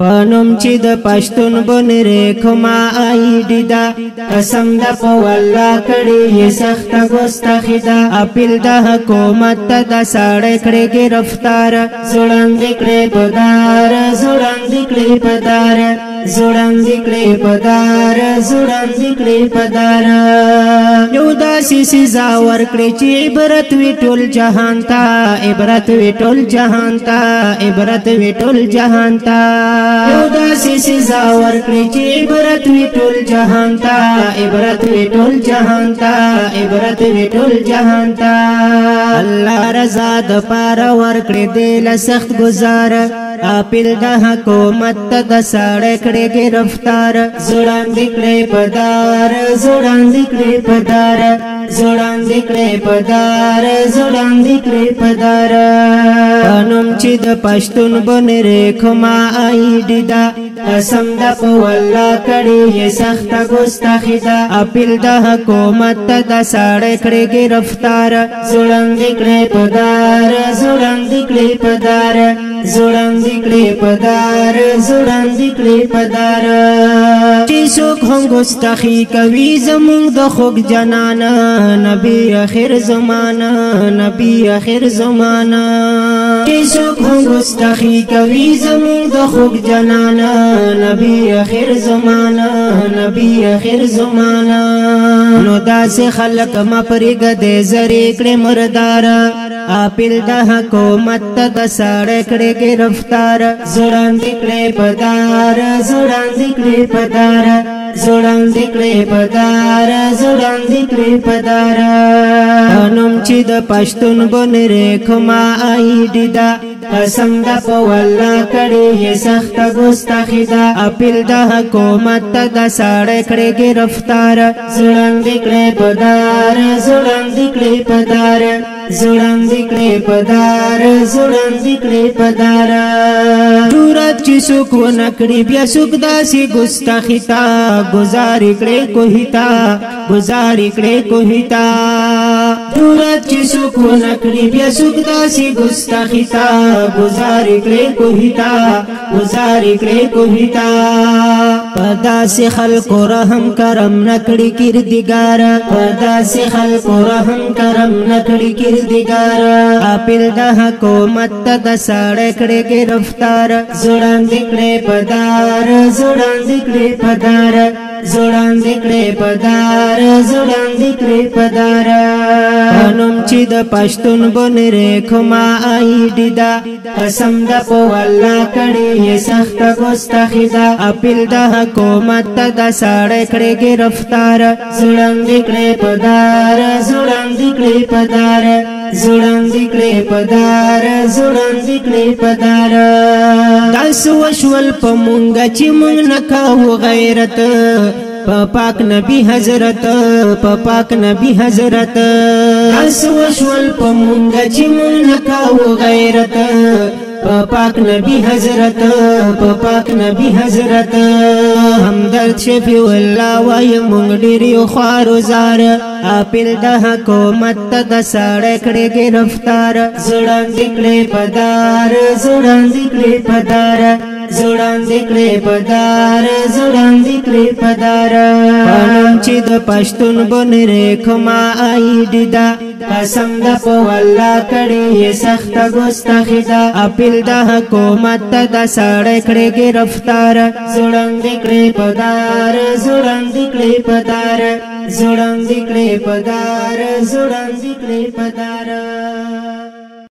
پنوم چې د پښتون بنره کومه آیډی دا قسم د په والله کړي یې سخت ګستاخی دا اپیل د حکومت ته د ساړه کړي گرفتار زوړند کړي پدار زوړند کړي پدار زوړند کړي پدار زوړند کړي پدار یو داسې سزا ورکړي چې عبرت وي ټول جهان ته عبرت وي ټول جهان ته عبرت وي ټول جهان ته یو داسې سزا ورکړي چې عبرت وي ټول جهان ته عبرت وي ټول جهان ته عبرت وي ټول جهان ته الله رضا د پاره ورکړي دل سخت گزار اپیل د حکومت ته د ساړه کړي گرفتار زوړند کړي پدار زوړند کړي پدار زوړند کړي پدار زوړند کړي پدار پنوم چې د پښتون بنره کومه آیډی دا قسم د په والله کړي یې سخت ګستاخی دا اپیل د حکومت ته د ساړه کړي گرفتار زوړند کړي پدار زوړند کړي پدار زوړند کړي پدار زوړند کړي پدار چې څوک هم ګستاخی کوي زمونږ د خوږ جنانا نبی اخر زمانہ نبی اخر زمانہ چې څوک هم ګستاخی کوي زمونږ د خوږ جنانا نبی اخر زمانہ نبی اخر زمانہ نو داسې خلق ما پرېږه دې زری کړې مردار اپیل د حکومت ته د ساړه کړي گرفتار زوړند کړي پدار زوړند کړي پدار زوړند کړي پدار زوړند کړي پدار پنوم چې د پښتون بنره کومه آیډی دا قسم د په والله کړي یې سخت ګستاخی دا اپیل د حکومت ته د ساړه کړي گرفتار زوړند کړي پدار زوړند کړي پدار زوړند کړي پدار زوړند کړي پدار جرأت چې څوک ونه کړي بیا څوک داسې ګستاخی تا گزارې کړي کوهی تا گزارې کړي کوهی تا جرأت چې څوک ونه کړي بیا څوک داسې ګستاخی تا گزارې کړي کوهی تا گزارې کړي کوهی تا پداسې خلکو رحم کرم نکړي کردګار پداسې خلکو رحم کرم نکړي کردګار اپیل د حکومت ته د ساړه کړي گرفتار زوړند کړي پدار زوړند کړي پدار زوړند کړي پدار زوړند کړي پدار پنوم چې د پښتون بنره کومه آیډی دا قسم د په والله کړي یې سخت ګستاخی دا اپیل د حکومت ته د ساړه کړي گرفتار زوړند کړي پدار زوړند کړي پدار زوړند کړي پدار زوړند کړي پدار تاسو وشول په مونږ چې مونږ نکاو غیرت پاک نبی حضرت پاک نبی حضرت تاسو وشول په مونږ چې مونږ نکاو غیرت پاک نبی حضرت پاک نبی حضرت همدرد شفیع الله وای مونږ ډیر یو خوارو زار اپیل د حکومت ته د ساړه کړي گرفتار زوړند کړي پدار زوړند کړي پدار زوړند کړي پدار زوړند کړي پدار پنوم چې د پښتون بنره کومه آیډی دا قسم د په والله کړي یې سخت ګستاخی دا اپیل د حکومت ته د ساړه کړي گرفتار زوړند کړي پدار زوړند کړي پدار زوړند کړي پدار زوړند کړي پدار